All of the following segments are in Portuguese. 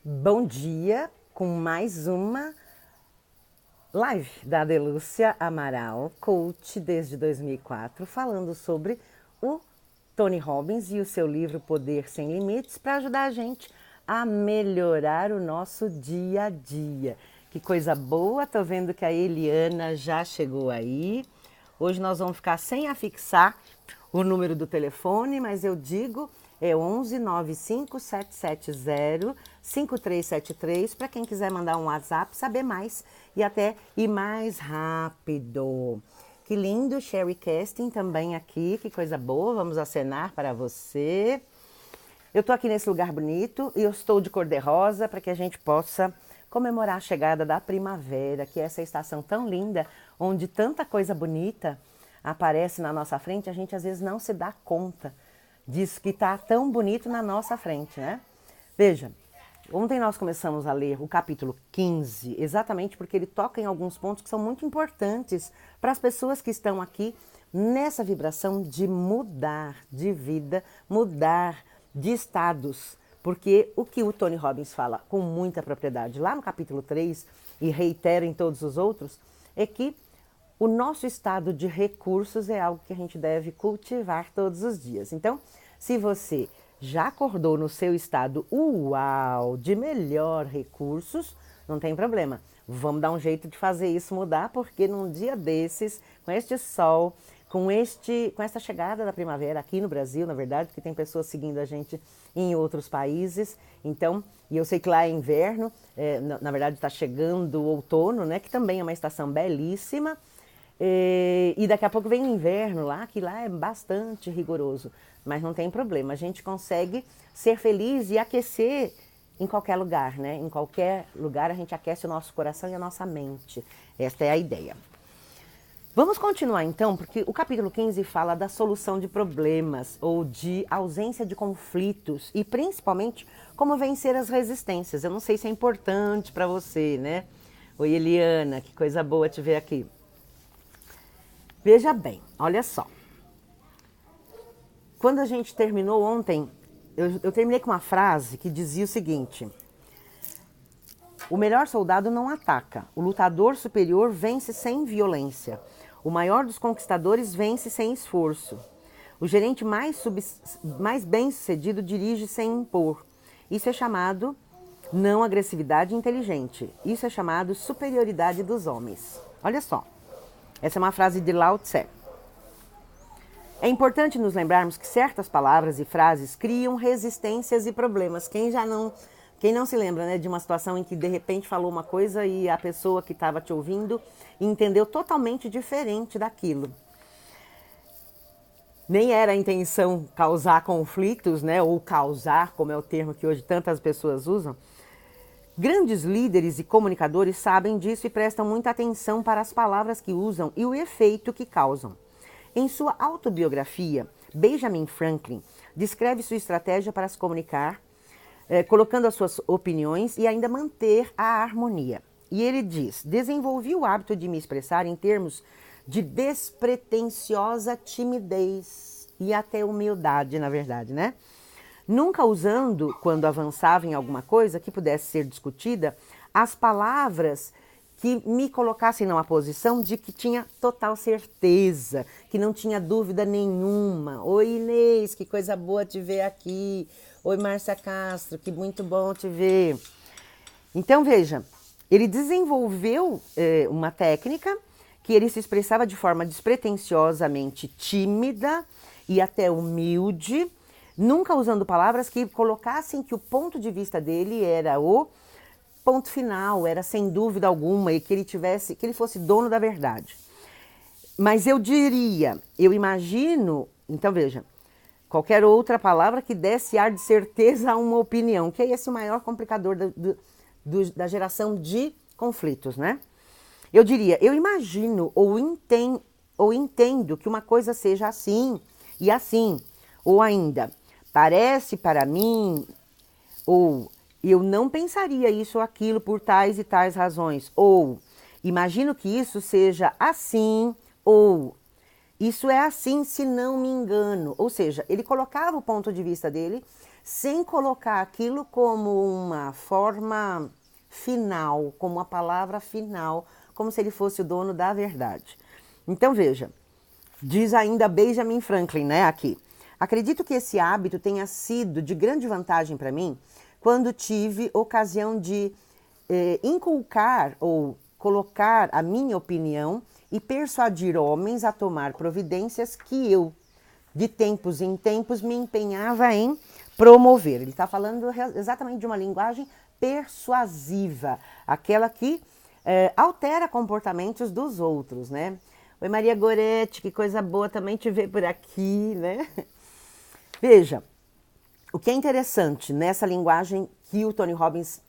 Bom dia com mais uma live da Adelúcia Amaral, coach desde 2004, falando sobre o Tony Robbins e o seu livro Poder Sem Limites para ajudar a gente a melhorar o nosso dia a dia. Que coisa boa, tô vendo que a Eliana já chegou aí. Hoje nós vamos ficar sem afixar o número do telefone, mas eu digo é 11 95 770 5373 para quem quiser mandar um WhatsApp, saber mais e até ir mais rápido. Que lindo, Sherry Casting também aqui, que coisa boa, vamos acenar para você. Eu estou aqui nesse lugar bonito e eu estou de cor-de-rosa para que a gente possa comemorar a chegada da primavera, que é essa estação tão linda, onde tanta coisa bonita aparece na nossa frente, a gente às vezes não se dá conta disso que está tão bonito na nossa frente, né? Veja, ontem nós começamos a ler o capítulo 15, exatamente porque ele toca em alguns pontos que são muito importantes para as pessoas que estão aqui nessa vibração de mudar de vida, mudar de estados. Porque o que o Tony Robbins fala com muita propriedade lá no capítulo 3 e reitera em todos os outros, é que o nosso estado de recursos é algo que a gente deve cultivar todos os dias. Então, se você já acordou no seu estado uau, de melhor recursos, não tem problema. Vamos dar um jeito de fazer isso mudar, porque num dia desses, com este sol, com essa chegada da primavera aqui no Brasil, na verdade, porque tem pessoas seguindo a gente em outros países, então, e eu sei que lá é inverno, na verdade está chegando o outono, né, que também é uma estação belíssima, e daqui a pouco vem o inverno lá, que lá é bastante rigoroso, mas não tem problema, a gente consegue ser feliz e aquecer em qualquer lugar, né? Em qualquer lugar a gente aquece o nosso coração e a nossa mente. Esta é a ideia. Vamos continuar então, porque o capítulo 15 fala da solução de problemas ou de ausência de conflitos e principalmente como vencer as resistências. Eu não sei se é importante para você, né? Oi, Eliana, que coisa boa te ver aqui. Veja bem, olha só. Quando a gente terminou ontem, eu terminei com uma frase que dizia o seguinte: o melhor soldado não ataca, o lutador superior vence sem violência, o maior dos conquistadores vence sem esforço, o gerente mais bem-sucedido dirige sem impor. Isso é chamado não agressividade inteligente, isso é chamado superioridade dos homens. Olha só, essa é uma frase de Lao Tse. É importante nos lembrarmos que certas palavras e frases criam resistências e problemas. Quem não se lembra, né, de uma situação em que de repente falou uma coisa e a pessoa que estava te ouvindo entendeu totalmente diferente daquilo. Nem era a intenção causar conflitos, né, ou causar, como é o termo que hoje tantas pessoas usam. Grandes líderes e comunicadores sabem disso e prestam muita atenção para as palavras que usam e o efeito que causam. Em sua autobiografia, Benjamin Franklin descreve sua estratégia para se comunicar, colocando as suas opiniões e ainda manter a harmonia. E ele diz: desenvolvi o hábito de me expressar em termos de despretensiosa timidez e até humildade, na verdade, né? Nunca usando, quando avançava em alguma coisa que pudesse ser discutida, as palavras que me colocassem numa posição de que tinha total certeza, que não tinha dúvida nenhuma. Oi, Inês, que coisa boa te ver aqui. Oi, Márcia Castro, que muito bom te ver. Então, veja, ele desenvolveu uma técnica que ele se expressava de forma despretensiosamente tímida e até humilde, nunca usando palavras que colocassem que o ponto de vista dele era o ponto final, era sem dúvida alguma, e que ele fosse dono da verdade. Mas eu imagino, então veja, qualquer outra palavra que desse ar de certeza a uma opinião, que é esse o maior complicador da geração de conflitos, né? Eu diria, eu imagino ou entendo que uma coisa seja assim e assim, ou ainda, parece para mim, ou eu não pensaria isso ou aquilo por tais e tais razões, ou imagino que isso seja assim, ou isso é assim se não me engano. Ou seja, ele colocava o ponto de vista dele sem colocar aquilo como uma forma final, como uma palavra final, como se ele fosse o dono da verdade. Então veja, diz ainda Benjamin Franklin, né, aqui. Acredito que esse hábito tenha sido de grande vantagem para mim quando tive ocasião de inculcar ou colocar a minha opinião e persuadir homens a tomar providências que eu, de tempos em tempos, me empenhava em promover. Ele está falando exatamente de uma linguagem persuasiva, aquela que altera comportamentos dos outros, né? Oi, Maria Goretti, que coisa boa também te ver por aqui, né? Veja, o que é interessante nessa linguagem que o Tony Robbins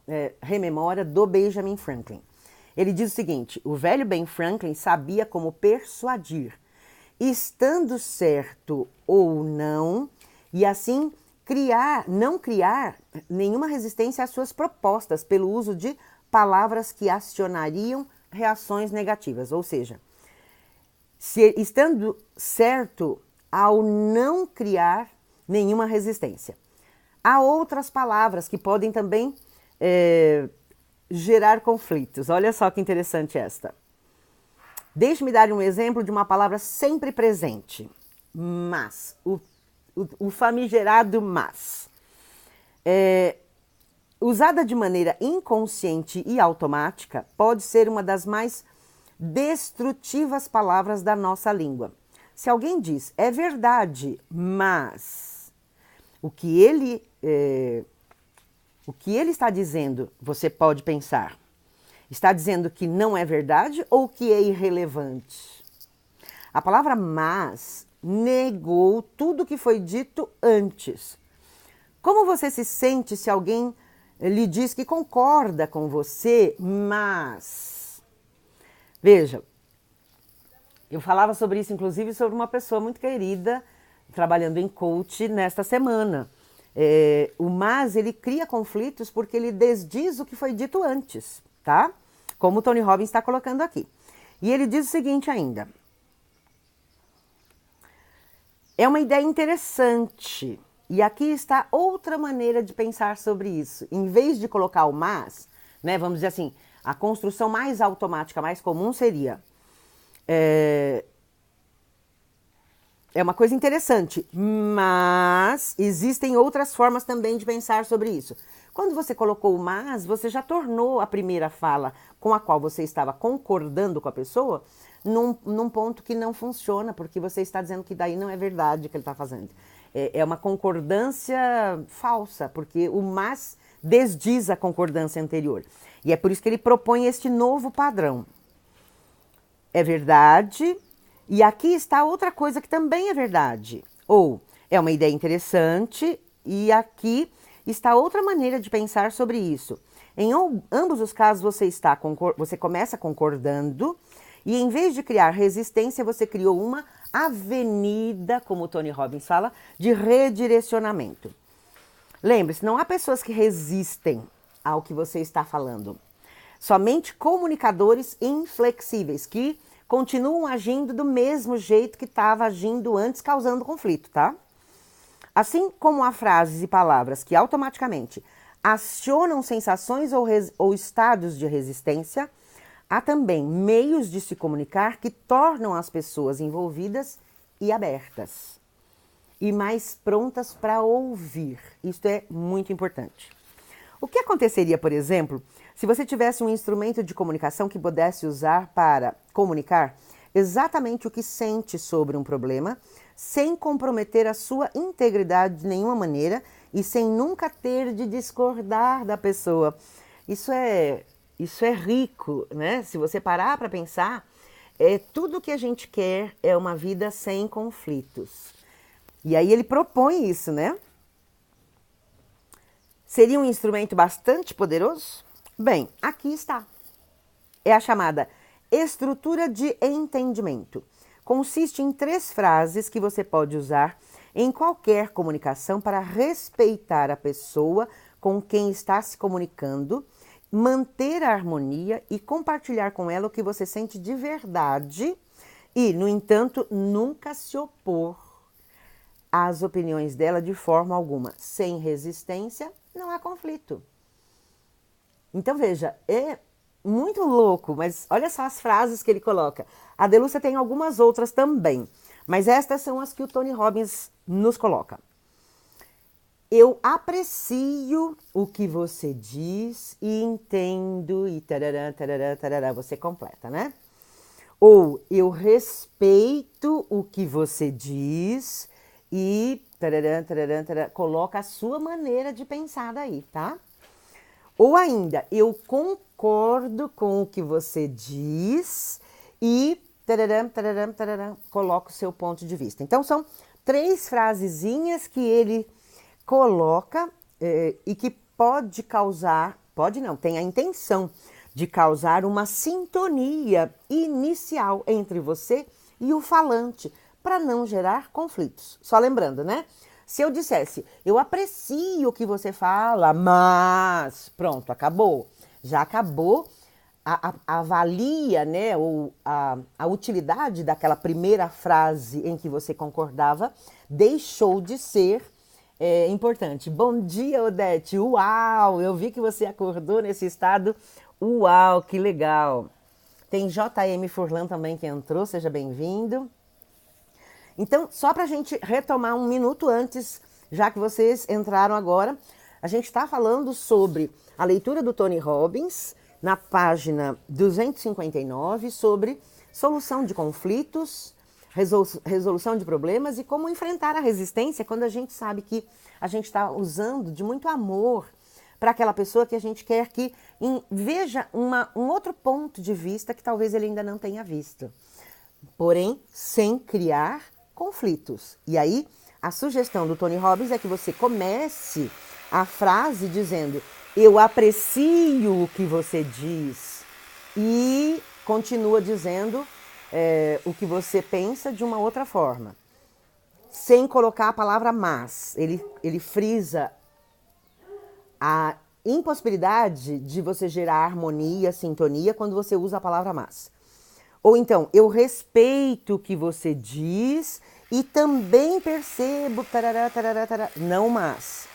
rememora do Benjamin Franklin. Ele diz o seguinte: o velho Ben Franklin sabia como persuadir, estando certo ou não, e assim não criar nenhuma resistência às suas propostas pelo uso de palavras que acionariam reações negativas. Ou seja, estando certo ao não criar nenhuma resistência. Há outras palavras que podem também gerar conflitos. Olha só que interessante esta. Deixe-me dar um exemplo de uma palavra sempre presente. Mas. O famigerado mas. Usada de maneira inconsciente e automática, pode ser uma das mais destrutivas palavras da nossa língua. Se alguém diz, é verdade, mas o que ele está dizendo, você pode pensar, está dizendo que não é verdade ou que é irrelevante? A palavra mas negou tudo que foi dito antes. Como você se sente se alguém lhe diz que concorda com você, mas... Veja, eu falava sobre isso, inclusive, sobre uma pessoa muito querida, trabalhando em coach nesta semana. O mas, ele cria conflitos porque ele desdiz o que foi dito antes, tá? Como o Tony Robbins está colocando aqui. E ele diz o seguinte ainda. É uma ideia interessante. E aqui está outra maneira de pensar sobre isso. Em vez de colocar o mas, né, vamos dizer assim, a construção mais automática, mais comum seria... É uma coisa interessante, mas existem outras formas também de pensar sobre isso. Quando você colocou o mas, você já tornou a primeira fala com a qual você estava concordando com a pessoa num ponto que não funciona, porque você está dizendo que daí não é verdade o que ele está fazendo. É uma concordância falsa, porque o mas desdiz a concordância anterior. E é por isso que ele propõe este novo padrão. É verdade... E aqui está outra coisa que também é verdade. Ou é uma ideia interessante e aqui está outra maneira de pensar sobre isso. Em ambos os casos você começa concordando e em vez de criar resistência, você criou uma avenida, como o Tony Robbins fala, de redirecionamento. Lembre-se, não há pessoas que resistem ao que você está falando. Somente comunicadores inflexíveis que continuam agindo do mesmo jeito que estava agindo antes, causando conflito, tá? Assim como há frases e palavras que automaticamente acionam sensações ou estados de resistência, há também meios de se comunicar que tornam as pessoas envolvidas e abertas. E mais prontas para ouvir. Isto é muito importante. O que aconteceria, por exemplo, se você tivesse um instrumento de comunicação que pudesse usar para comunicar exatamente o que sente sobre um problema, sem comprometer a sua integridade de nenhuma maneira e sem nunca ter de discordar da pessoa? Isso é rico, né? Se você parar para pensar, tudo que a gente quer é uma vida sem conflitos. E aí ele propõe isso, né? Seria um instrumento bastante poderoso? Bem, aqui está. É a chamada estrutura de entendimento. Consiste em 3 frases que você pode usar em qualquer comunicação para respeitar a pessoa com quem está se comunicando, manter a harmonia e compartilhar com ela o que você sente de verdade e, no entanto, nunca se opor as opiniões dela de forma alguma. Sem resistência, não há conflito. Então, veja, é muito louco, mas olha só as frases que ele coloca. A Delúcia tem algumas outras também, mas estas são as que o Tony Robbins nos coloca. Eu aprecio o que você diz e entendo e tarará, tarará, tarará, você completa, né? Ou eu respeito o que você diz e tarará, tarará, tarará, coloca a sua maneira de pensar daí, tá? Ou ainda, eu concordo com o que você diz e tarará, tarará, tarará, coloca o seu ponto de vista. Então, são 3 frasezinhas que ele coloca e que pode causar, pode não, tem a intenção de causar uma sintonia inicial entre você e o falante, para não gerar conflitos. Só lembrando, né? Se eu dissesse, eu aprecio o que você fala, mas pronto, acabou. Já acabou a valia, né, ou a utilidade daquela primeira frase em que você concordava, deixou de ser importante. Bom dia, Odete. Uau, eu vi que você acordou nesse estado. Uau, que legal. Tem JM Furlan também que entrou, seja bem-vindo. Então, só para a gente retomar um minuto antes, já que vocês entraram agora, a gente está falando sobre a leitura do Tony Robbins, na página 259, sobre solução de conflitos, resolução de problemas e como enfrentar a resistência quando a gente sabe que a gente está usando de muito amor para aquela pessoa que a gente quer que veja um outro ponto de vista que talvez ele ainda não tenha visto. Porém, sem criar conflitos. E aí, a sugestão do Tony Robbins é que você comece a frase dizendo: eu aprecio o que você diz, e continua dizendo o que você pensa de uma outra forma, sem colocar a palavra mas. Ele frisa a impossibilidade de você gerar harmonia, sintonia, quando você usa a palavra mas. Ou então, eu respeito o que você diz e também percebo, tarará, tarará, tarará, não mas.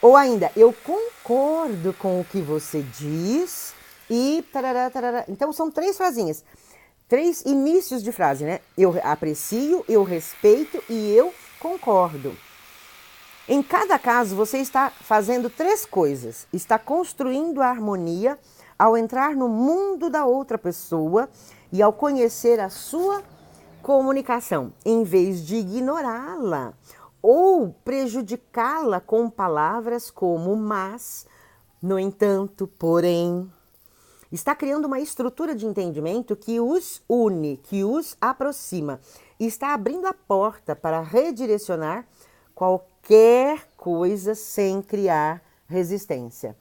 Ou ainda, eu concordo com o que você diz e tarará, tarará. Então, são 3 frasinhas, 3 inícios de frase, né? Eu aprecio, eu respeito e eu concordo. Em cada caso, você está fazendo 3 coisas. Está construindo a harmonia ao entrar no mundo da outra pessoa e ao conhecer a sua comunicação, em vez de ignorá-la ou prejudicá-la com palavras como mas, no entanto, porém. Está criando uma estrutura de entendimento que os une, que os aproxima. E está abrindo a porta para redirecionar qualquer coisa sem criar resistência.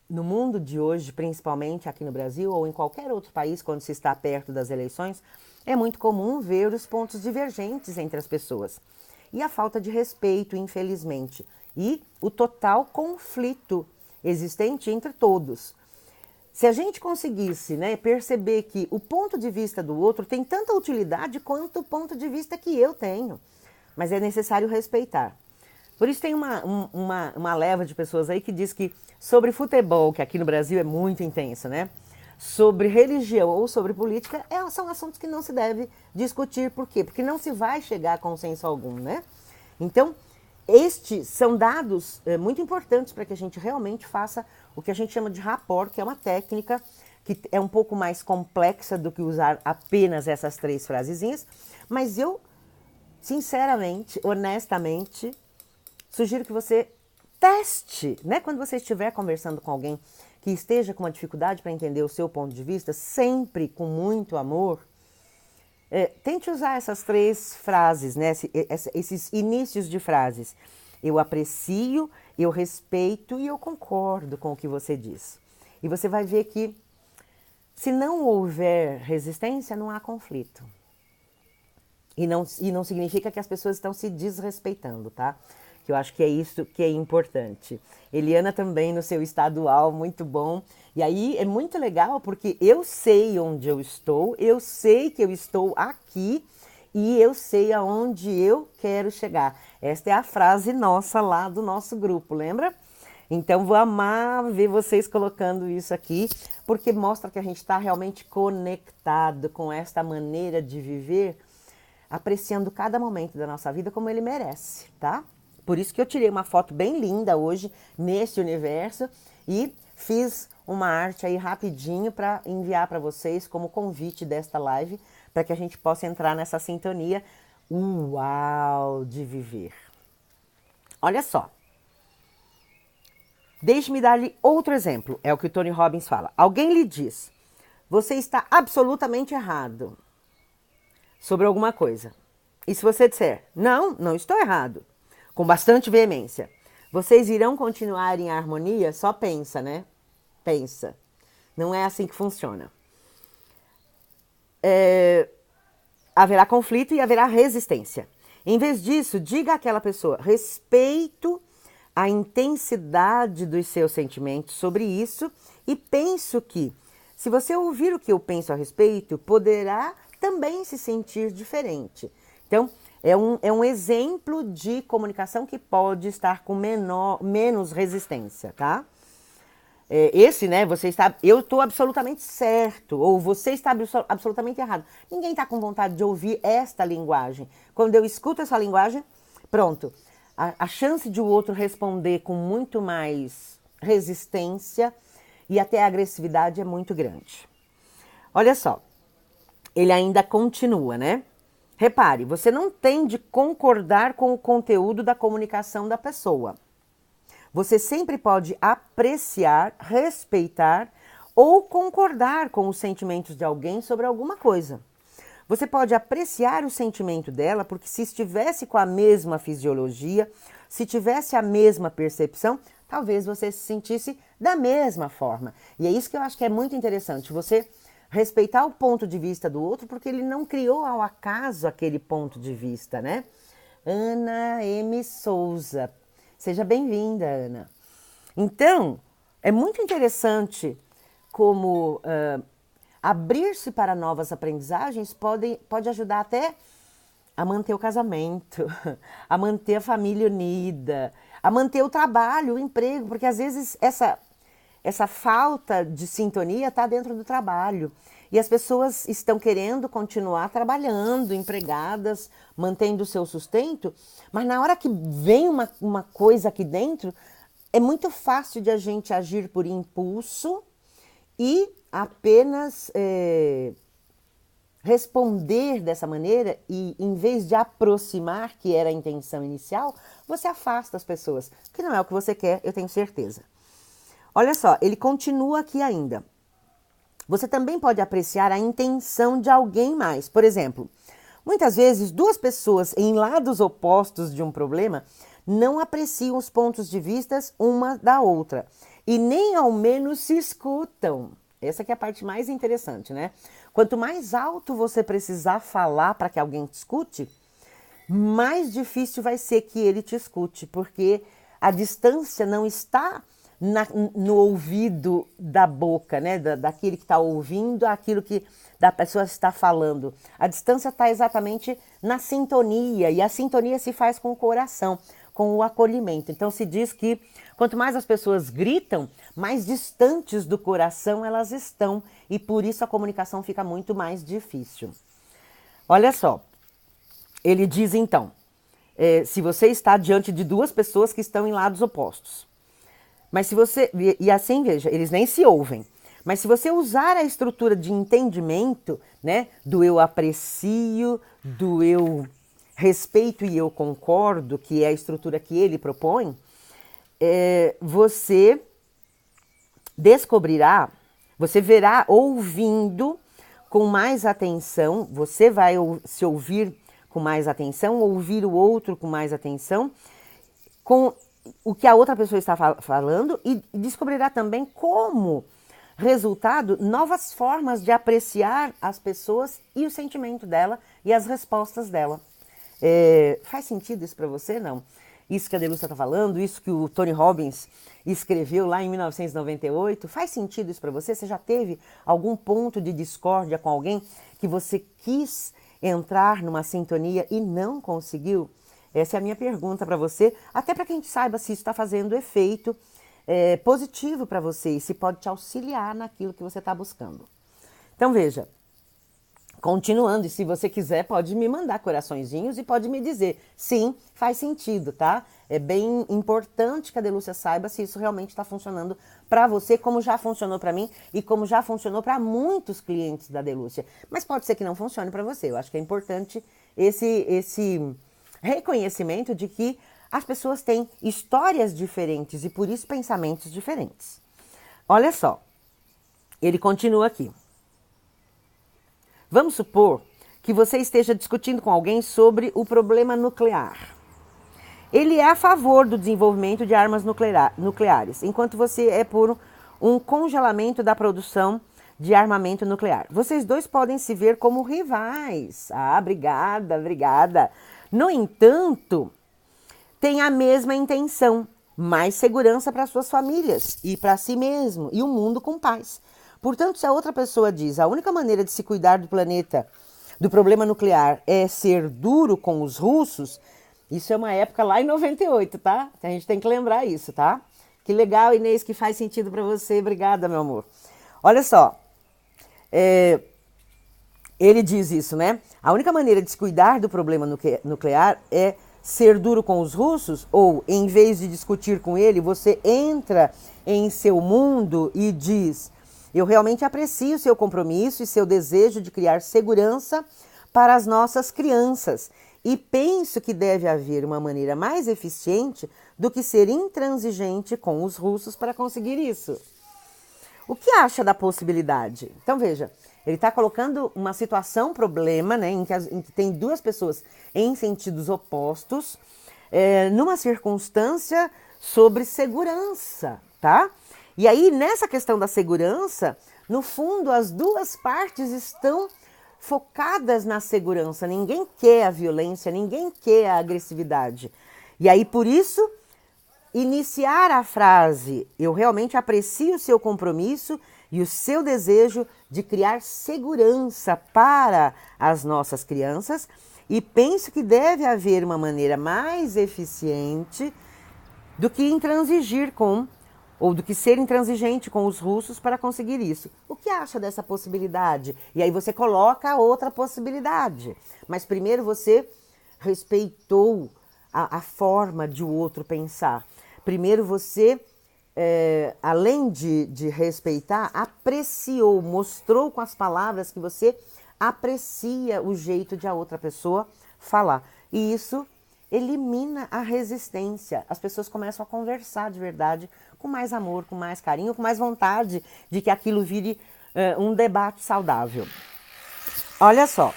No mundo de hoje, principalmente aqui no Brasil ou em qualquer outro país, quando se está perto das eleições, é muito comum ver os pontos divergentes entre as pessoas. E a falta de respeito, infelizmente. E o total conflito existente entre todos. Se a gente conseguisse, né, perceber que o ponto de vista do outro tem tanta utilidade quanto o ponto de vista que eu tenho, mas é necessário respeitar. Por isso tem uma leva de pessoas aí que diz que sobre futebol, que aqui no Brasil é muito intenso, né? Sobre religião ou sobre política, são assuntos que não se deve discutir. Por quê? Porque não se vai chegar a consenso algum, né? Então, estes são dados muito importantes para que a gente realmente faça o que a gente chama de rapport, que é uma técnica que é um pouco mais complexa do que usar apenas essas 3 frasezinhas, mas eu, sinceramente, honestamente, sugiro que você teste, né? Quando você estiver conversando com alguém que esteja com uma dificuldade para entender o seu ponto de vista, sempre com muito amor, tente usar essas 3 frases, né? Esses inícios de frases. Eu aprecio, eu respeito e eu concordo com o que você diz. E você vai ver que, se não houver resistência, não há conflito. E não significa que as pessoas estão se desrespeitando, tá? Que eu acho que é isso que é importante. Eliana também no seu estadual, muito bom. E aí é muito legal porque eu sei onde eu estou, eu sei que eu estou aqui e eu sei aonde eu quero chegar. Esta é a frase nossa lá do nosso grupo, lembra? Então, vou amar ver vocês colocando isso aqui, porque mostra que a gente está realmente conectado com esta maneira de viver, apreciando cada momento da nossa vida como ele merece, tá? Por isso que eu tirei uma foto bem linda hoje, neste universo, e fiz uma arte aí rapidinho para enviar para vocês como convite desta live, para que a gente possa entrar nessa sintonia uau de viver. Olha só. Deixe-me dar-lhe outro exemplo, é o que o Tony Robbins fala. Alguém lhe diz, você está absolutamente errado sobre alguma coisa. E se você disser, não, não estou errado, com bastante veemência, vocês irão continuar em harmonia? Só pensa, né? Pensa. Não é assim que funciona. Haverá conflito e haverá resistência. Em vez disso, diga àquela pessoa, respeito a intensidade dos seus sentimentos sobre isso e penso que, se você ouvir o que eu penso a respeito, poderá também se sentir diferente. Então, é um exemplo de comunicação que pode estar com menos resistência, tá? Esse, né, eu estou absolutamente certo, ou você está absolutamente errado. Ninguém está com vontade de ouvir esta linguagem. Quando eu escuto essa linguagem, pronto. A chance de o outro responder com muito mais resistência e até agressividade é muito grande. Olha só, ele ainda continua, né? Repare, você não tem de concordar com o conteúdo da comunicação da pessoa. Você sempre pode apreciar, respeitar ou concordar com os sentimentos de alguém sobre alguma coisa. Você pode apreciar o sentimento dela porque se estivesse com a mesma fisiologia, se tivesse a mesma percepção, talvez você se sentisse da mesma forma. E é isso que eu acho que é muito interessante, você respeitar o ponto de vista do outro porque ele não criou ao acaso aquele ponto de vista, né? Ana M. Souza. Seja bem-vinda, Ana. Então, é muito interessante como abrir-se para novas aprendizagens pode ajudar até a manter o casamento, a manter a família unida, a manter o trabalho, o emprego, porque às vezes essa falta de sintonia está dentro do trabalho. E as pessoas estão querendo continuar trabalhando, empregadas, mantendo o seu sustento, mas na hora que vem uma coisa aqui dentro, é muito fácil de a gente agir por impulso e apenas responder dessa maneira e, em vez de aproximar, que era a intenção inicial, você afasta as pessoas, que não é o que você quer, eu tenho certeza. Olha só, ele continua aqui ainda. Você também pode apreciar a intenção de alguém mais. Por exemplo, muitas vezes duas pessoas em lados opostos de um problema não apreciam os pontos de vista uma da outra e nem ao menos se escutam. Essa que é a parte mais interessante, né? Quanto mais alto você precisar falar para que alguém te escute, mais difícil vai ser que ele te escute, porque a distância não está no ouvido da boca, né? Daquele que está ouvindo, aquilo que da pessoa está falando. A distância está exatamente na sintonia, e a sintonia se faz com o coração, com o acolhimento. Então se diz que quanto mais as pessoas gritam, mais distantes do coração elas estão, e por isso a comunicação fica muito mais difícil. Olha só, ele diz então, se você está diante de duas pessoas que estão em lados opostos, mas se você, e assim veja, eles nem se ouvem, mas se você usar a estrutura de entendimento, né, do eu aprecio, do eu respeito e eu concordo, que é a estrutura que ele propõe, você descobrirá, você verá ouvindo com mais atenção, você vai se ouvir com mais atenção, ouvir o outro com mais atenção, com o que a outra pessoa está falando, e descobrirá também como resultado novas formas de apreciar as pessoas e o sentimento dela e as respostas dela. Faz sentido isso para você? Não? Isso que a Delúcia está falando, isso que o Tony Robbins escreveu lá em 1998, faz sentido isso para você? Você já teve algum ponto de discórdia com alguém que você quis entrar numa sintonia e não conseguiu? Essa é a minha pergunta para você, até para que a gente saiba se isso está fazendo efeito positivo para você e se pode te auxiliar naquilo que você está buscando. Então veja, continuando, e se você quiser pode me mandar coraçõezinhos e pode me dizer, sim, faz sentido, tá? É bem importante que a Delúcia saiba se isso realmente está funcionando para você, como já funcionou para mim e como já funcionou para muitos clientes da Delúcia. Mas pode ser que não funcione para você. Eu acho que é importante esse reconhecimento de que as pessoas têm histórias diferentes e por isso pensamentos diferentes. Olha só, ele continua aqui. Vamos supor que você esteja discutindo com alguém sobre o problema nuclear. Ele é a favor do desenvolvimento de armas nucleares, enquanto você é por um congelamento da produção de armamento nuclear. Vocês dois podem se ver como rivais. Ah, obrigada. No entanto, tem a mesma intenção, mais segurança para suas famílias e para si mesmo e o mundo com paz. Portanto, se a outra pessoa diz a única maneira de se cuidar do planeta, do problema nuclear, é ser duro com os russos, isso é uma época lá em 98, tá? A gente tem que lembrar isso, tá? Que legal, Inês, que faz sentido para você. Obrigada, meu amor. Olha só, ele diz isso, né? A única maneira de se cuidar do problema nuclear é ser duro com os russos, ou em vez de discutir com ele, você entra em seu mundo e diz: eu realmente aprecio seu compromisso e seu desejo de criar segurança para as nossas crianças e penso que deve haver uma maneira mais eficiente do que ser intransigente com os russos para conseguir isso. O que acha da possibilidade? Então veja, ele está colocando uma situação, problema, né, em que tem duas pessoas em sentidos opostos, numa circunstância sobre segurança, tá? E aí, nessa questão da segurança, no fundo, as duas partes estão focadas na segurança. Ninguém quer a violência, ninguém quer a agressividade. E aí, por isso, iniciar a frase: eu realmente aprecio o seu compromisso e o seu desejo de criar segurança para as nossas crianças e penso que deve haver uma maneira mais eficiente do que intransigir com, ou do que ser intransigente com os russos para conseguir isso. O que acha dessa possibilidade? E aí você coloca a outra possibilidade. Mas primeiro você respeitou a forma de o outro pensar. Primeiro você, além de respeitar, apreciou, mostrou com as palavras que você aprecia o jeito de a outra pessoa falar. E isso elimina a resistência. As pessoas começam a conversar de verdade, com mais amor, com mais carinho, com mais vontade de que aquilo vire um debate saudável. Olha só,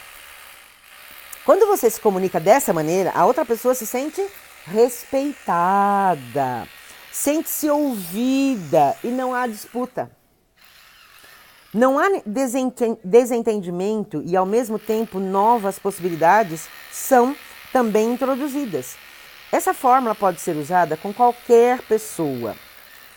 quando você se comunica dessa maneira, a outra pessoa se sente respeitada, sente-se ouvida e não há disputa. Não há desentendimento e, ao mesmo tempo, novas possibilidades são também introduzidas. Essa fórmula pode ser usada com qualquer pessoa.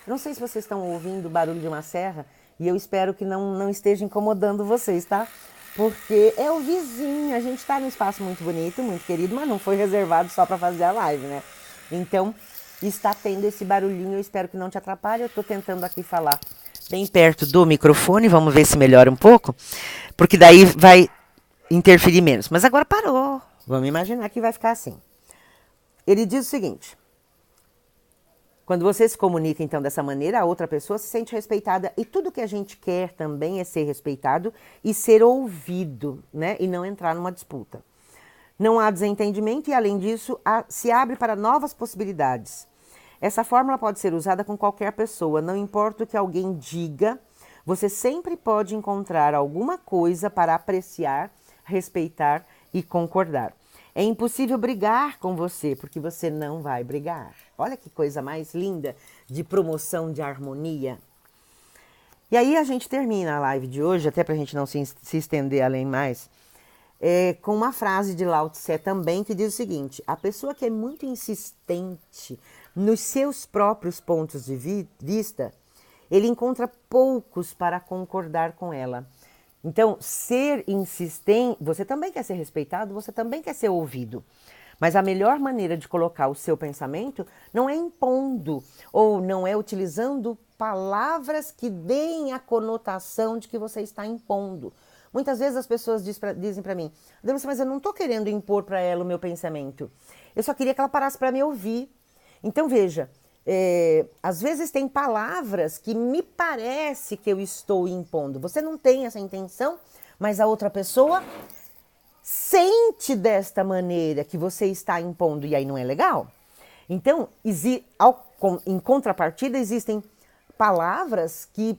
Não sei se vocês estão ouvindo o barulho de uma serra e eu espero que não esteja incomodando vocês, tá? Porque é o vizinho, a gente está num espaço muito bonito, muito querido, mas não foi reservado só para fazer a live, né? Então, está tendo esse barulhinho, eu espero que não te atrapalhe. Eu estou tentando aqui falar bem perto do microfone, vamos ver se melhora um pouco, porque daí vai interferir menos. Mas agora parou, vamos imaginar que vai ficar assim. Ele diz o seguinte: quando você se comunica, então, dessa maneira, a outra pessoa se sente respeitada. E tudo que a gente quer também é ser respeitado e ser ouvido, né? E não entrar numa disputa. Não há desentendimento e, além disso, se abre para novas possibilidades. Essa fórmula pode ser usada com qualquer pessoa. Não importa o que alguém diga, você sempre pode encontrar alguma coisa para apreciar, respeitar e concordar. É impossível brigar com você, porque você não vai brigar. Olha que coisa mais linda de promoção de harmonia. E aí a gente termina a live de hoje, até para a gente não se estender além mais, com uma frase de Lao Tse também, que diz o seguinte: a pessoa que é muito insistente nos seus próprios pontos de vista, ele encontra poucos para concordar com ela. Então, ser insistente, você também quer ser respeitado, você também quer ser ouvido. Mas a melhor maneira de colocar o seu pensamento não é impondo ou não é utilizando palavras que deem a conotação de que você está impondo. Muitas vezes as pessoas dizem para mim, mas eu não estou querendo impor para ela o meu pensamento. Eu só queria que ela parasse para me ouvir. Então veja, às vezes tem palavras que me parece que eu estou impondo. Você não tem essa intenção, mas a outra pessoa sente desta maneira que você está impondo e aí não é legal. Então, em contrapartida, existem palavras que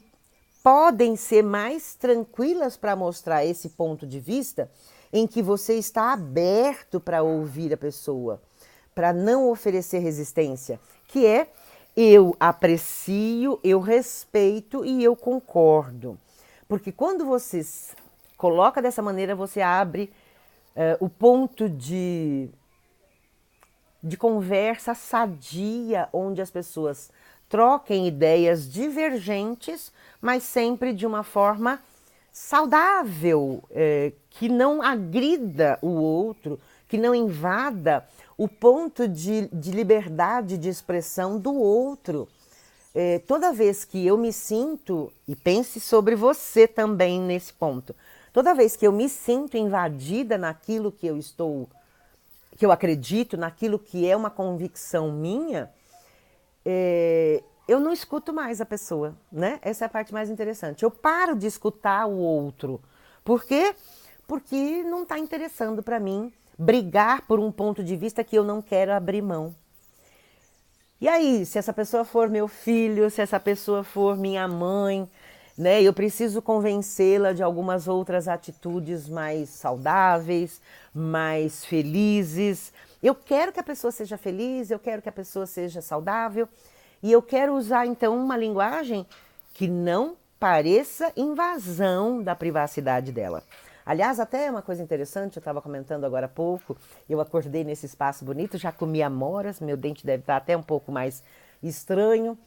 podem ser mais tranquilas para mostrar esse ponto de vista em que você está aberto para ouvir a pessoa, para não oferecer resistência, que é eu aprecio, eu respeito e eu concordo. Porque quando você coloca dessa maneira, você abre o ponto de conversa sadia, onde as pessoas troquem ideias divergentes, mas sempre de uma forma saudável, que não agrida o outro, que não invada o ponto de liberdade de expressão do outro. Toda vez que eu me sinto, e pense sobre você também nesse ponto, toda vez que eu me sinto invadida naquilo que eu acredito, naquilo que é uma convicção minha, eu não escuto mais a pessoa, né? Essa é a parte mais interessante. Eu paro de escutar o outro. Por quê? Porque não está interessando para mim brigar por um ponto de vista que eu não quero abrir mão. E aí, se essa pessoa for meu filho, se essa pessoa for minha mãe, né, eu preciso convencê-la de algumas outras atitudes mais saudáveis, mais felizes. Eu quero que a pessoa seja feliz, eu quero que a pessoa seja saudável e eu quero usar então uma linguagem que não pareça invasão da privacidade dela. Aliás, até uma coisa interessante, eu estava comentando agora há pouco, eu acordei nesse espaço bonito, já comi amoras, meu dente deve estar até um pouco mais estranho.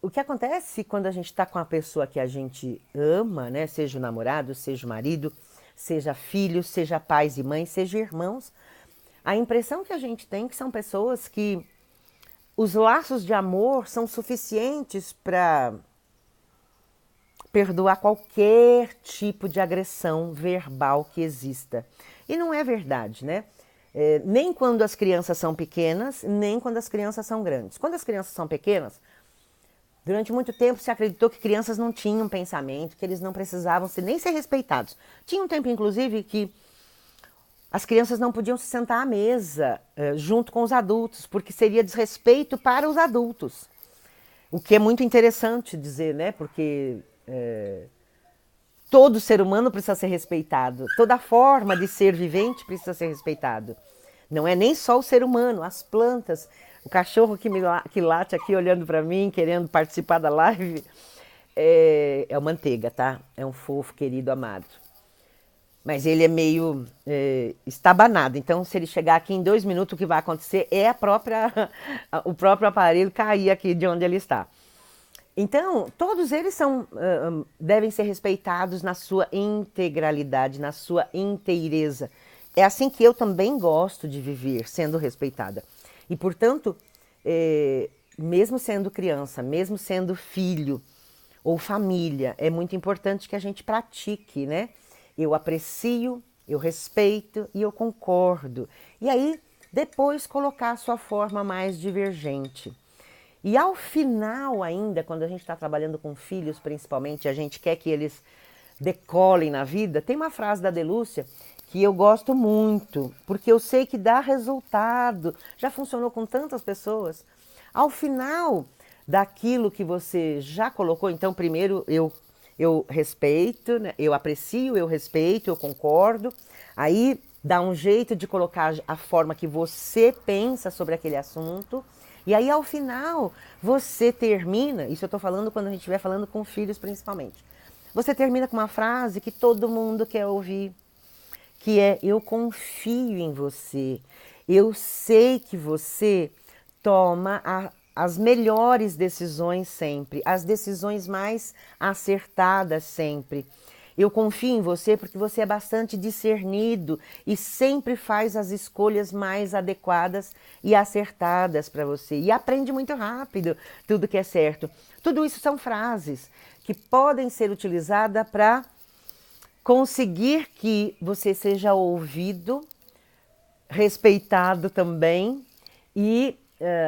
O que acontece quando a gente está com a pessoa que a gente ama, né? Seja o namorado, seja o marido, seja filho, seja pais e mães, seja irmãos, a impressão que a gente tem é que são pessoas que os laços de amor são suficientes para perdoar qualquer tipo de agressão verbal que exista. E não é verdade, né? Nem quando as crianças são pequenas, nem quando as crianças são grandes. Quando as crianças são pequenas, durante muito tempo se acreditou que crianças não tinham pensamento, que eles não precisavam nem ser respeitados. Tinha um tempo, inclusive, que as crianças não podiam se sentar à mesa junto com os adultos, porque seria desrespeito para os adultos. O que é muito interessante dizer, né? Porque todo ser humano precisa ser respeitado. Toda forma de ser vivente precisa ser respeitado. Não é nem só o ser humano, as plantas, o cachorro que late aqui olhando para mim, querendo participar da live, é o Manteiga, tá? É um fofo, querido, amado. Mas ele é meio estabanado, então se ele chegar aqui em 2 minutos, o que vai acontecer é o próprio aparelho cair aqui de onde ele está. Então, todos eles devem ser respeitados na sua integralidade, na sua inteireza. É assim que eu também gosto de viver, sendo respeitada. E, portanto, mesmo sendo criança, mesmo sendo filho ou família, é muito importante que a gente pratique, né? Eu aprecio, eu respeito e eu concordo. E aí, depois, colocar a sua forma mais divergente. E ao final ainda, quando a gente está trabalhando com filhos principalmente, a gente quer que eles decolem na vida, tem uma frase da Delúcia que eu gosto muito, porque eu sei que dá resultado, já funcionou com tantas pessoas. Ao final daquilo que você já colocou, então primeiro eu respeito, né? Eu aprecio, eu respeito, eu concordo, aí dá um jeito de colocar a forma que você pensa sobre aquele assunto. E aí, ao final, você termina, isso eu estou falando quando a gente estiver falando com filhos principalmente, você termina com uma frase que todo mundo quer ouvir, que é: eu confio em você, eu sei que você toma as melhores decisões sempre, as decisões mais acertadas sempre. Eu confio em você porque você é bastante discernido e sempre faz as escolhas mais adequadas e acertadas para você. E aprende muito rápido tudo que é certo. Tudo isso são frases que podem ser utilizadas para conseguir que você seja ouvido, respeitado também e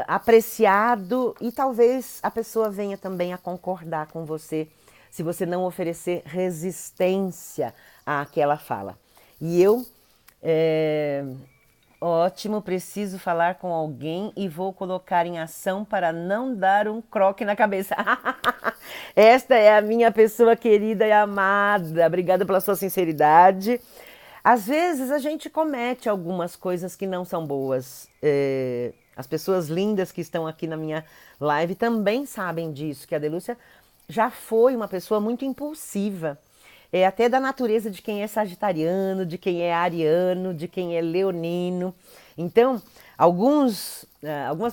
apreciado, e talvez a pessoa venha também a concordar com você se você não oferecer resistência àquela fala. E eu, ótimo, preciso falar com alguém e vou colocar em ação para não dar um croque na cabeça. Esta é a minha pessoa querida e amada. Obrigada pela sua sinceridade. Às vezes a gente comete algumas coisas que não são boas. As pessoas lindas que estão aqui na minha live também sabem disso, que a Delúcia já foi uma pessoa muito impulsiva. Até da natureza de quem é sagitariano, de quem é ariano, de quem é leonino. Então, algumas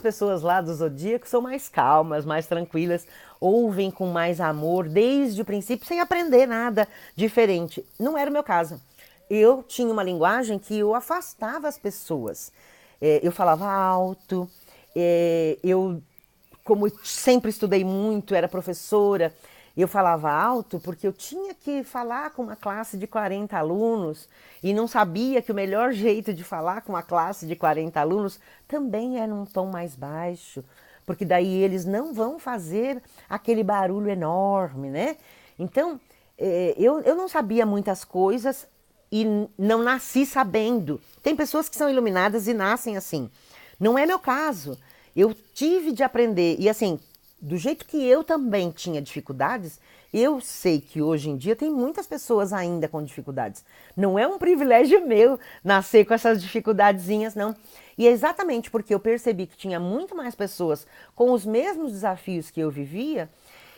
pessoas lá do zodíaco são mais calmas, mais tranquilas, ouvem com mais amor desde o princípio, sem aprender nada diferente. Não era o meu caso. Eu tinha uma linguagem que eu afastava as pessoas. Eu falava alto, eu, como sempre estudei muito, era professora, eu falava alto porque eu tinha que falar com uma classe de 40 alunos e não sabia que o melhor jeito de falar com uma classe de 40 alunos também é num tom mais baixo, porque daí eles não vão fazer aquele barulho enorme, né? Então, eu não sabia muitas coisas e não nasci sabendo. Tem pessoas que são iluminadas e nascem assim. Não é meu caso. Eu tive de aprender. E assim, do jeito que eu também tinha dificuldades, eu sei que hoje em dia tem muitas pessoas ainda com dificuldades. Não é um privilégio meu nascer com essas dificuldadezinhas, não. E é exatamente porque eu percebi que tinha muito mais pessoas com os mesmos desafios que eu vivia.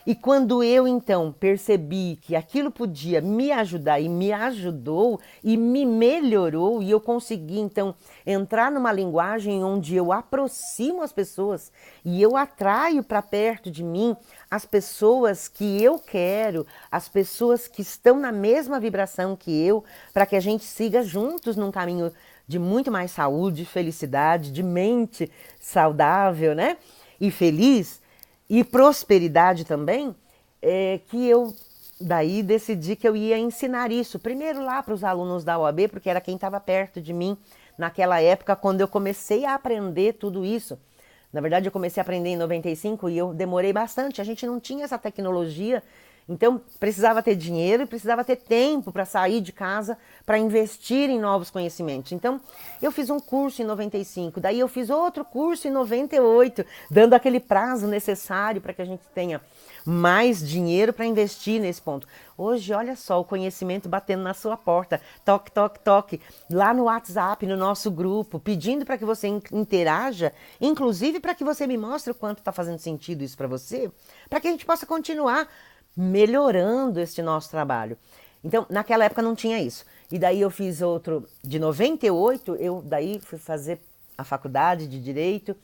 E quando eu, então, percebi que aquilo podia me ajudar e me ajudou e me melhorou, e eu consegui, então, entrar numa linguagem onde eu aproximo as pessoas e eu atraio para perto de mim as pessoas que eu quero, as pessoas que estão na mesma vibração que eu, para que a gente siga juntos num caminho de muito mais saúde, felicidade, de mente saudável, né? E feliz. E prosperidade também, que eu daí decidi que eu ia ensinar isso. Primeiro lá para os alunos da OAB, porque era quem estava perto de mim naquela época, quando eu comecei a aprender tudo isso. Na verdade, eu comecei a aprender em 95 e eu demorei bastante. A gente não tinha essa tecnologia, então precisava ter dinheiro e precisava ter tempo para sair de casa, para investir em novos conhecimentos. Então, eu fiz um curso em 95, daí eu fiz outro curso em 98, dando aquele prazo necessário para que a gente tenha mais dinheiro para investir nesse ponto. Hoje, olha só, o conhecimento batendo na sua porta, toque, toque, toque, lá no WhatsApp, no nosso grupo, pedindo para que você interaja, inclusive para que você me mostre o quanto está fazendo sentido isso para você, para que a gente possa continuar melhorando este nosso trabalho. Então, naquela época não tinha isso. E daí eu fiz outro, de 98, eu daí fui fazer a faculdade de Direito,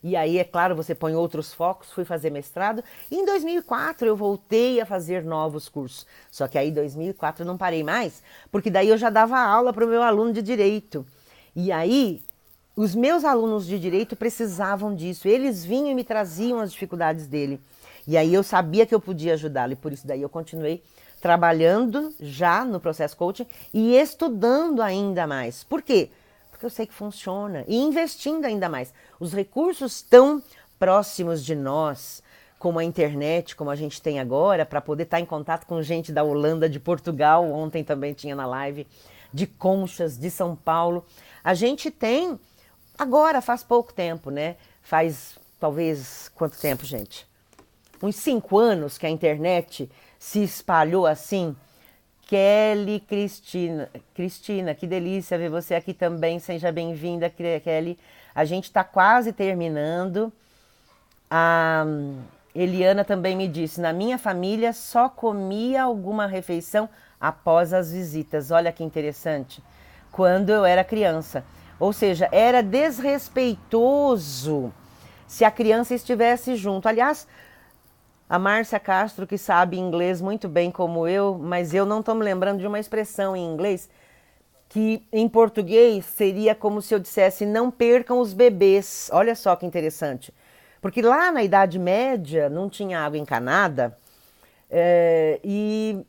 e aí, é claro, você põe outros focos, fui fazer mestrado, e em 2004 eu voltei a fazer novos cursos. Só que aí em 2004 eu não parei mais, porque daí eu já dava aula para o meu aluno de Direito. E aí, os meus alunos de Direito precisavam disso, eles vinham e me traziam as dificuldades dele. E aí eu sabia que eu podia ajudá-lo, e por isso daí eu continuei trabalhando já no processo coaching e estudando ainda mais. Por quê? Porque eu sei que funciona e investindo ainda mais. Os recursos tão próximos de nós, como a internet, como a gente tem agora, para poder estar em contato com gente da Holanda, de Portugal, ontem também tinha na live, de Conchas, de São Paulo. A gente tem, agora faz pouco tempo, né? Faz talvez, quanto tempo, gente? Uns 5 anos que a internet se espalhou assim. Kelly, Cristina, que delícia ver você aqui também, seja bem-vinda, Kelly. A gente está quase terminando. A Eliana também me disse, na minha família só comia alguma refeição após as visitas. Olha que interessante. Quando eu era criança. Ou seja, era desrespeitoso se a criança estivesse junto. Aliás, a Márcia Castro, que sabe inglês muito bem como eu, mas eu não estou me lembrando de uma expressão em inglês que em português seria como se eu dissesse não percam os bebês. Olha só que interessante. Porque lá na Idade Média não tinha água encanada e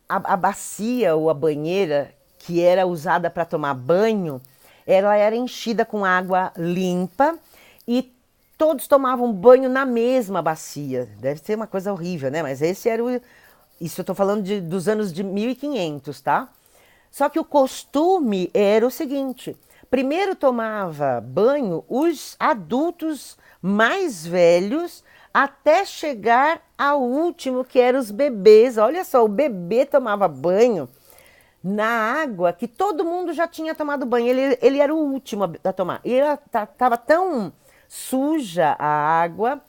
a bacia ou a banheira que era usada para tomar banho, ela era enchida com água limpa e todos tomavam banho na mesma bacia. Deve ser uma coisa horrível, né? Mas esse era o... Isso eu estou falando dos anos de 1500, tá? Só que o costume era o seguinte: primeiro tomava banho os adultos mais velhos até chegar ao último, que eram os bebês. Olha só, o bebê tomava banho na água que todo mundo já tinha tomado banho. Ele era o último a tomar. E estava tão suja a água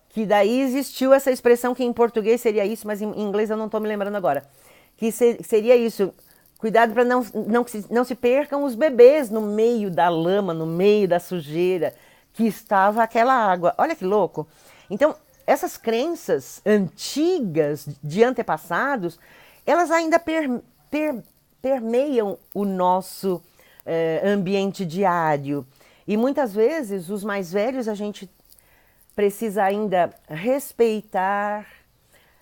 que daí existiu essa expressão que em português seria isso, mas em inglês eu não estou me lembrando agora. Que seria isso: cuidado para não se percam os bebês no meio da lama, no meio da sujeira que estava aquela água. Olha que louco. Então, essas crenças antigas de antepassados, elas ainda permeiam o nosso ambiente diário. E muitas vezes, os mais velhos, a gente precisa ainda respeitar,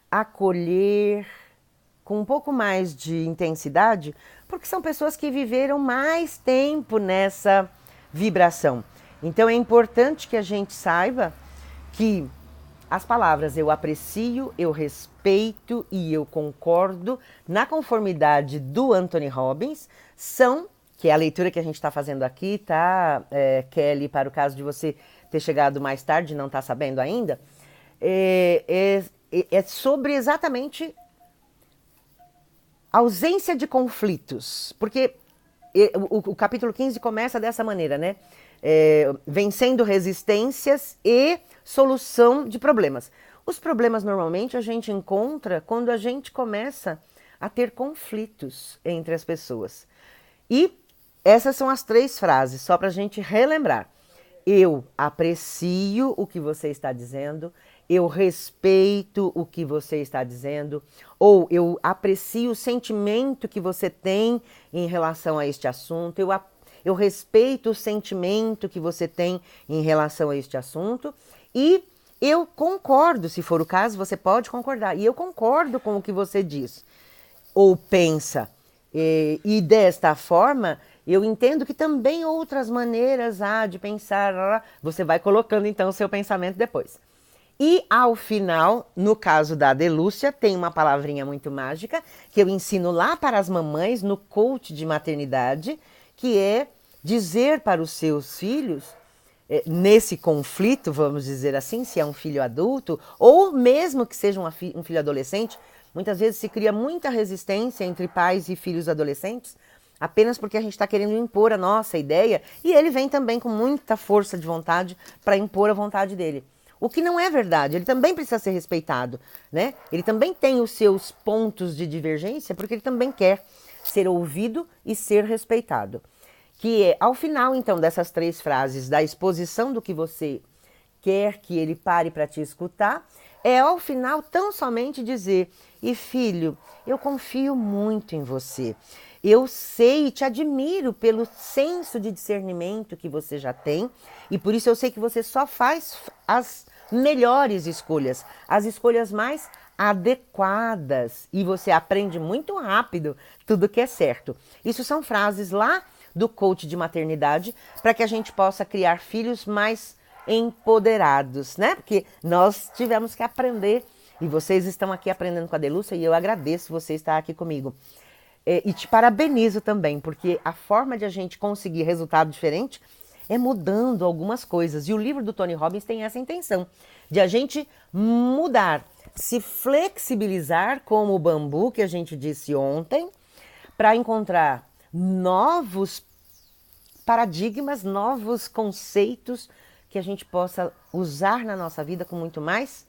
acolher, com um pouco mais de intensidade, porque são pessoas que viveram mais tempo nessa vibração. Então é importante que a gente saiba que as palavras eu aprecio, eu respeito e eu concordo, na conformidade do Anthony Robbins, são, que é a leitura que a gente está fazendo aqui, tá, Kelly, para o caso de você ter chegado mais tarde e não está sabendo ainda, é sobre exatamente ausência de conflitos, porque o capítulo 15 começa dessa maneira, né? Vencendo resistências e solução de problemas. Os problemas normalmente a gente encontra quando a gente começa a ter conflitos entre as pessoas. E essas são as 3 frases, só para a gente relembrar. Eu aprecio o que você está dizendo, eu respeito o que você está dizendo, ou eu aprecio o sentimento que você tem em relação a este assunto, eu respeito o sentimento que você tem em relação a este assunto e eu concordo, se for o caso, você pode concordar, e eu concordo com o que você diz ou pensa. E desta forma, eu entendo que também outras maneiras há de pensar, você vai colocando então o seu pensamento depois. E ao final, no caso da Adelúcia, tem uma palavrinha muito mágica que eu ensino lá para as mamães no coach de maternidade, que é dizer para os seus filhos, nesse conflito, vamos dizer assim, se é um filho adulto, ou mesmo que seja um filho adolescente, muitas vezes se cria muita resistência entre pais e filhos adolescentes, apenas porque a gente está querendo impor a nossa ideia, e ele vem também com muita força de vontade para impor a vontade dele. O que não é verdade, ele também precisa ser respeitado, né? Ele também tem os seus pontos de divergência, porque ele também quer ser ouvido e ser respeitado. Que é, ao final, então, dessas 3 frases, da exposição do que você quer que ele pare para te escutar, é ao final tão somente dizer: e filho, eu confio muito em você. Eu sei e te admiro pelo senso de discernimento que você já tem, e por isso eu sei que você só faz as melhores escolhas, as escolhas mais adequadas, e você aprende muito rápido tudo que é certo. Isso são frases lá do coach de maternidade, para que a gente possa criar filhos mais empoderados, né? Porque nós tivemos que aprender, e vocês estão aqui aprendendo com a Adelúcia, e eu agradeço você estar aqui comigo. E te parabenizo também, porque a forma de a gente conseguir resultado diferente é mudando algumas coisas. E o livro do Tony Robbins tem essa intenção, de a gente mudar, se flexibilizar como o bambu, que a gente disse ontem, para encontrar novos paradigmas, novos conceitos que a gente possa usar na nossa vida com muito mais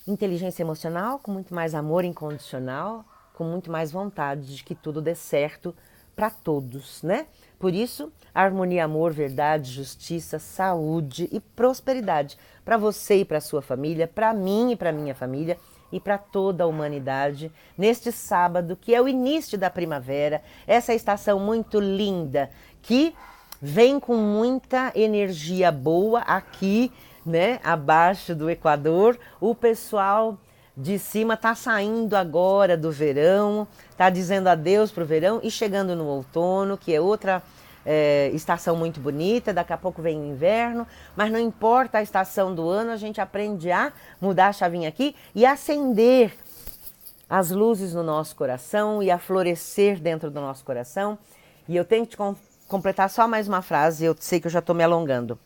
inteligência emocional, com muito mais amor incondicional, com muito mais vontade de que tudo dê certo para todos, né? Por isso, harmonia, amor, verdade, justiça, saúde e prosperidade para você e para sua família, para mim e para minha família e para toda a humanidade neste sábado, que é o início da primavera, essa estação muito linda que vem com muita energia boa aqui, né, abaixo do Equador. O pessoal de cima está saindo agora do verão, está dizendo adeus para o verão e chegando no outono, que é outra estação muito bonita. Daqui a pouco vem o inverno, mas não importa a estação do ano, a gente aprende a mudar a chavinha aqui e acender as luzes no nosso coração e a florescer dentro do nosso coração. E eu tenho que te completar só mais uma frase, eu sei que eu já estou me alongando.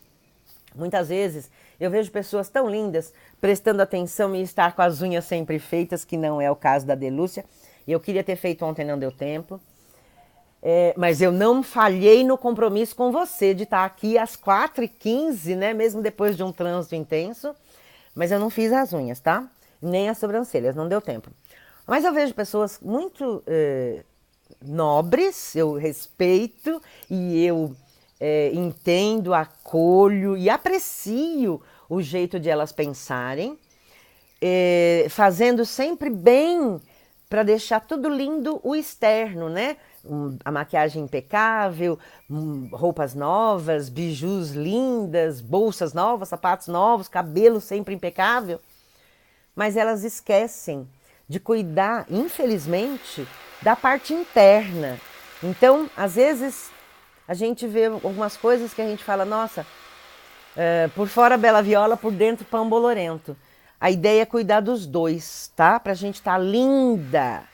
Muitas vezes eu vejo pessoas tão lindas prestando atenção e estar com as unhas sempre feitas, que não é o caso da Delúcia. Eu queria ter feito ontem, não deu tempo. Mas eu não falhei no compromisso com você de estar aqui às 4h15, né? Mesmo depois de um trânsito intenso. Mas eu não fiz as unhas, tá? Nem as sobrancelhas, não deu tempo. Mas eu vejo pessoas muito nobres, eu respeito e eu entendo, acolho e aprecio o jeito de elas pensarem, fazendo sempre bem para deixar tudo lindo o externo, né? A maquiagem impecável, roupas novas, bijus lindas, bolsas novas, sapatos novos, cabelo sempre impecável. Mas elas esquecem de cuidar, infelizmente, da parte interna. Então, às vezes, a gente vê algumas coisas que a gente fala, nossa, por fora bela viola, por dentro pão bolorento. A ideia é cuidar dos dois, tá? Pra gente estar linda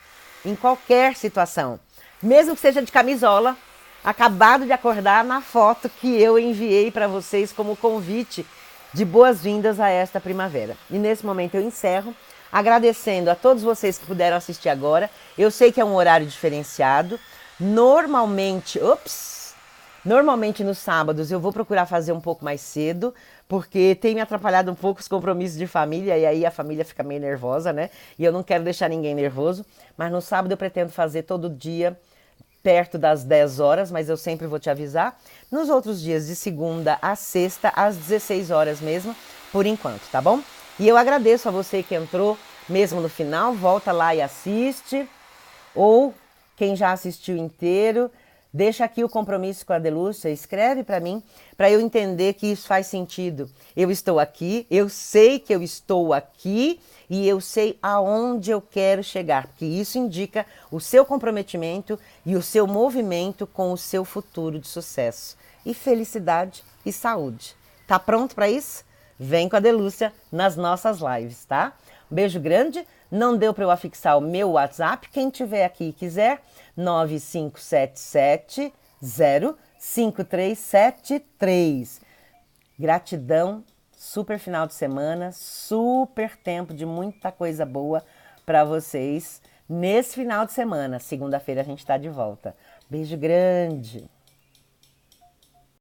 em qualquer situação. Mesmo que seja de camisola, acabado de acordar na foto que eu enviei para vocês como convite de boas-vindas a esta primavera. E nesse momento eu encerro, agradecendo a todos vocês que puderam assistir agora. Eu sei que é um horário diferenciado. Normalmente nos sábados eu vou procurar fazer um pouco mais cedo, porque tem me atrapalhado um pouco os compromissos de família, e aí a família fica meio nervosa, né? E eu não quero deixar ninguém nervoso, mas no sábado eu pretendo fazer todo dia, perto das 10 horas, mas eu sempre vou te avisar. Nos outros dias, de segunda a sexta, às 16 horas mesmo, por enquanto, tá bom? E eu agradeço a você que entrou mesmo no final, volta lá e assiste, ou quem já assistiu inteiro, deixa aqui o compromisso com a Delúcia, escreve para mim, para eu entender que isso faz sentido. Eu estou aqui, eu sei que eu estou aqui e eu sei aonde eu quero chegar, porque isso indica o seu comprometimento e o seu movimento com o seu futuro de sucesso e felicidade e saúde. Tá pronto para isso? Vem com a Delúcia nas nossas lives, tá? Um beijo grande. Não deu para eu afixar o meu WhatsApp. Quem tiver aqui e quiser, 9577-05373. Gratidão, super final de semana, super tempo de muita coisa boa para vocês nesse final de semana. Segunda-feira a gente está de volta. Beijo grande.